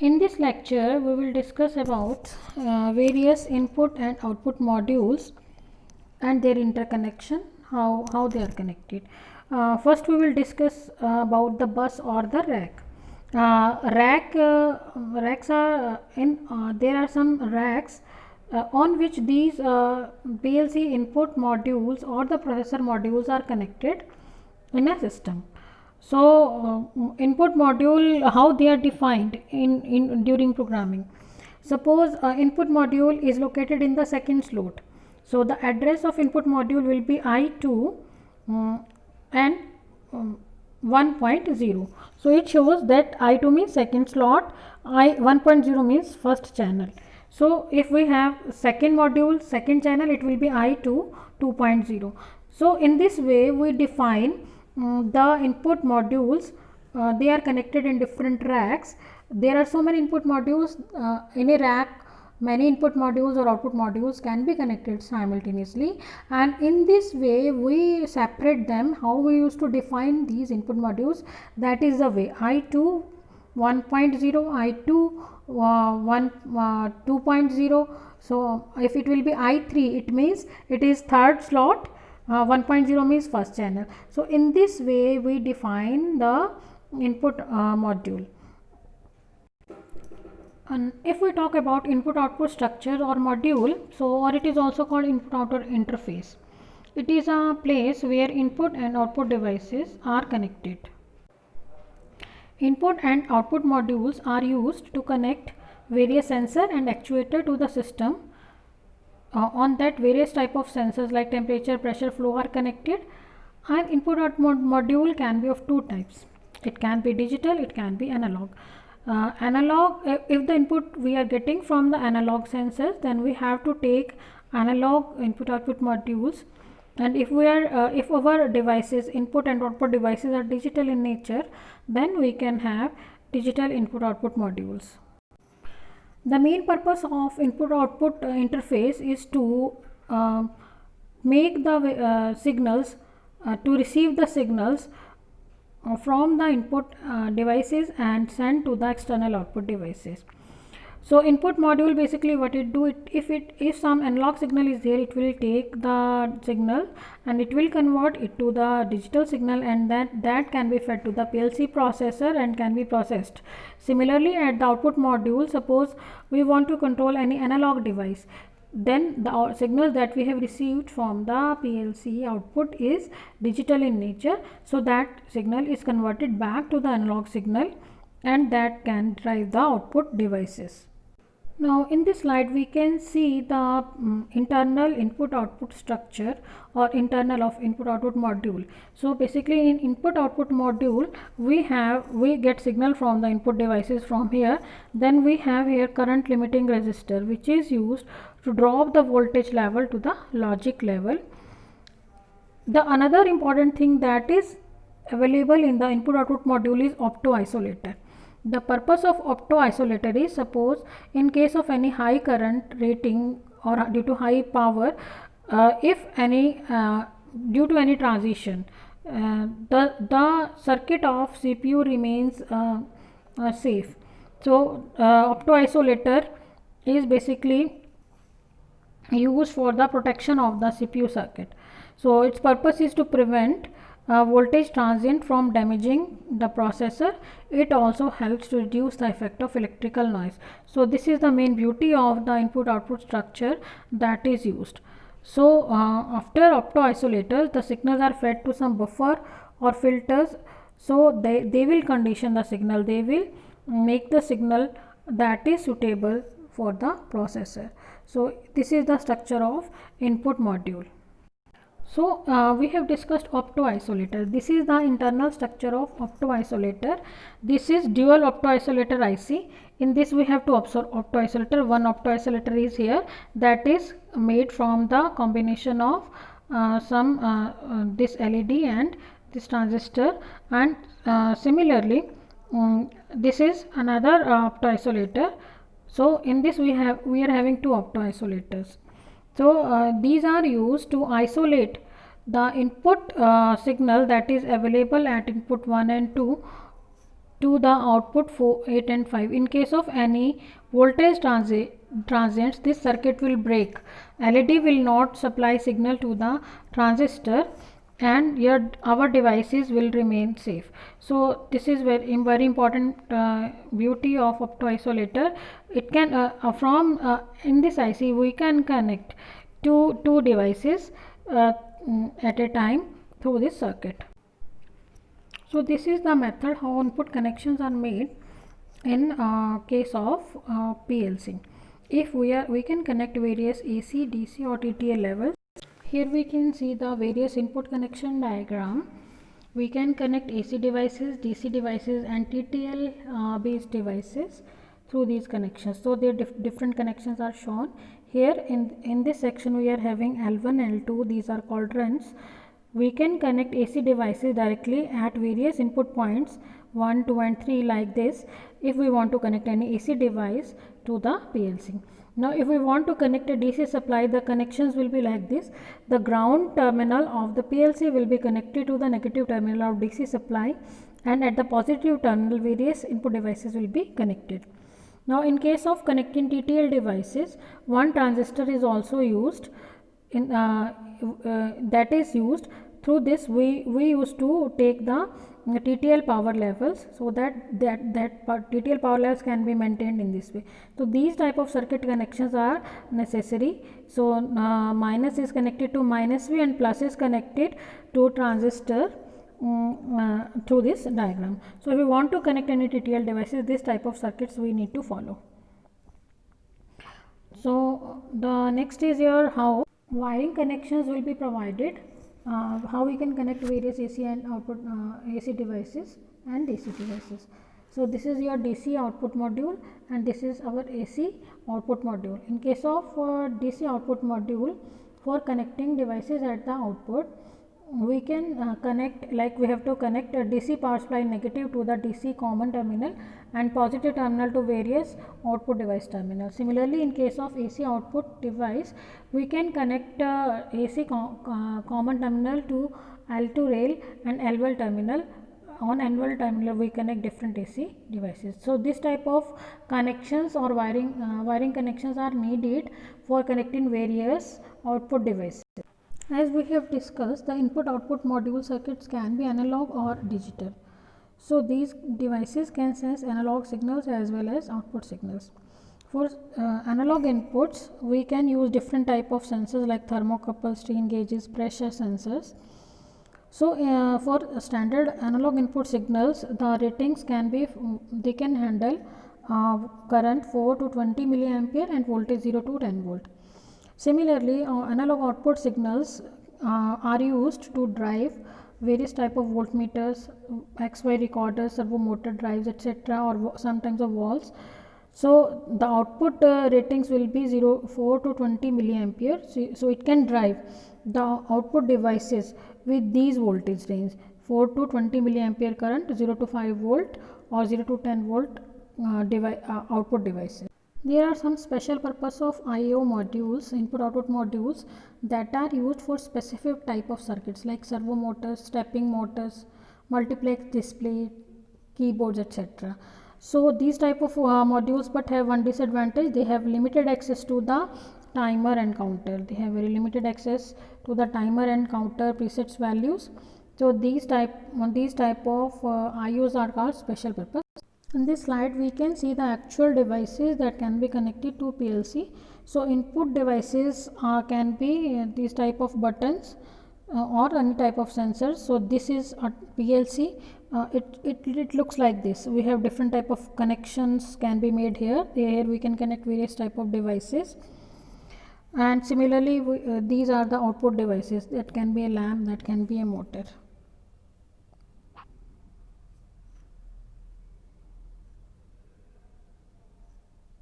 In this lecture, we will discuss about various input and output modules and their interconnection, how they are connected. First, we will discuss about the bus or the rack. Racks are there are some racks on which these PLC input modules or the processor modules are connected in a system. So input module, how they are defined in during programming. Suppose input module is located in the second slot, so the address of input module will be I2 and 1.0. so it shows that I2 means second slot, I 1.0 means first channel. So if we have second module, second channel, it will be I2 2.0. So in this way we define the input modules. They are connected in different racks. There are so many input modules in a rack. Many input modules or output modules can be connected simultaneously, and in this way we separate them. How we used to define these input modules, that is the way. I2 1.0, I2 2.0. so if it will be I3, it means it is third slot, 1.0 means first channel. So in this way we define the input module. And if we talk about input output structure or module, so or it is also called input output interface. It is a place where input and output devices are connected. Input and output modules are used to connect various sensor and actuator to the system. On that, various type of sensors like temperature, pressure, flow are connected. And input output module can be of two types. It can be digital, it can be analog. Analog, if the input we are getting from the analog sensors, then we have to take analog input output modules. And if we are if our devices, input and output devices, are digital in nature, then we can have digital input output modules. The main purpose of input output interface is to make the signals to receive the signals from the input devices and send to the external output devices. So input module, basically what it do, if some analog signal is there, it will take the signal and it will convert it to the digital signal, and that can be fed to the PLC processor and can be processed. Similarly, at the output module, suppose we want to control any analog device, then the signal that we have received from the PLC output is digital in nature, so that signal is converted back to the analog signal and that can drive the output devices. Now in this slide we can see the internal input output structure or internal of input output module. So basically in input output module we get signal from the input devices from here. Then we have here current limiting resistor, which is used to drop the voltage level to the logic level. The another important thing that is available in the input output module is opto isolator. The purpose of opto isolator is, suppose in case of any high current rating or due to high power, if any due to any transition, the circuit of CPU remains safe. So opto isolator is basically used for the protection of the CPU circuit. So its purpose is to prevent voltage transient from damaging the processor. It also helps to reduce the effect of electrical noise. So this is the main beauty of the input output structure that is used. So after opto isolators, the signals are fed to some buffer or filters. So they will condition the signal, they will make the signal that is suitable for the processor. So this is the structure of input module. So we have discussed opto isolator. This is the internal structure of opto isolator. This is dual opto isolator IC. In this we have two opto isolator. One opto isolator is here, that is made from the combination of this LED and this transistor, and similarly this is another opto isolator. So in this we are having two opto isolators. So these are used to isolate the input signal that is available at input 1 and 2 to the output 4, 8 and 5. In case of any voltage transients, this circuit will break. LED will not supply signal to the transistor and our devices will remain safe. So this is very important beauty of optoisolator. It can in this IC we can connect two devices at a time through this circuit. So this is the method how input connections are made in case of PLC. If we can connect various AC, DC or TTL levels. Here we can see the various input connection diagram. We can connect AC devices, DC devices and TTL based devices through these connections. So their different connections are shown. Here in this section we are having L1, L2, these are called runs. We can connect AC devices directly at various input points 1, 2 and 3 like this if we want to connect any AC device to the PLC. Now if we want to connect a DC supply, the connections will be like this. The ground terminal of the PLC will be connected to the negative terminal of DC supply and at the positive terminal various input devices will be connected. Now in case of connecting TTL devices, one transistor is also used in that is used. Through this we used to take the TTL power levels so that TTL power levels can be maintained in this way. So these type of circuit connections are necessary. So minus is connected to minus V and plus is connected to transistor through this diagram. So if we want to connect any TTL devices, this type of circuits we need to follow. So the next is your how wiring connections will be provided, how we can connect various AC and output AC devices and DC devices. So this is your DC output module and this is our AC output module. In case of DC output module, for connecting devices at the output, we can connect, like we have to connect a DC power supply negative to the DC common terminal and positive terminal to various output device terminals. Similarly, in case of AC output device, we can connect AC common terminal to L2 rail and L1 terminal. On L1 terminal we connect different AC devices. So this type of connections or wiring connections are needed for connecting various output devices. As we have discussed, the input output module circuits can be analog or digital. So these devices can sense analog signals as well as output signals. For analog inputs, we can use different type of sensors like thermocouple, strain gauges, pressure sensors. So for standard analog input signals, the ratings can be, they can handle current 4 to 20 milliampere and voltage 0 to 10 volt. Similarly, analog output signals are used to drive various type of voltmeters, XY recorders, servo motor drives, etc., or sometimes of valves. So the output ratings will be 4 to 20 milliampere. So it can drive the output devices with these voltage range 4 to 20 milliampere current, 0 to 5 volt or 0 to 10 volt output devices. There are some special purpose of I/O modules, input output modules, that are used for specific type of circuits like servo motors, stepping motors, multiplex display, keyboards, etc. So these type of modules but have one disadvantage: they have limited access to the timer and counter. They have very limited access to the timer and counter presets values. So these type of I/Os are called special purpose. In this slide we can see the actual devices that can be connected to PLC. So input devices can be these type of buttons or any type of sensors. So this is a PLC. It looks like this. We have different type of connections can be made here. Here we can connect various type of devices. And similarly these are the output devices. That can be a lamp, that can be a motor.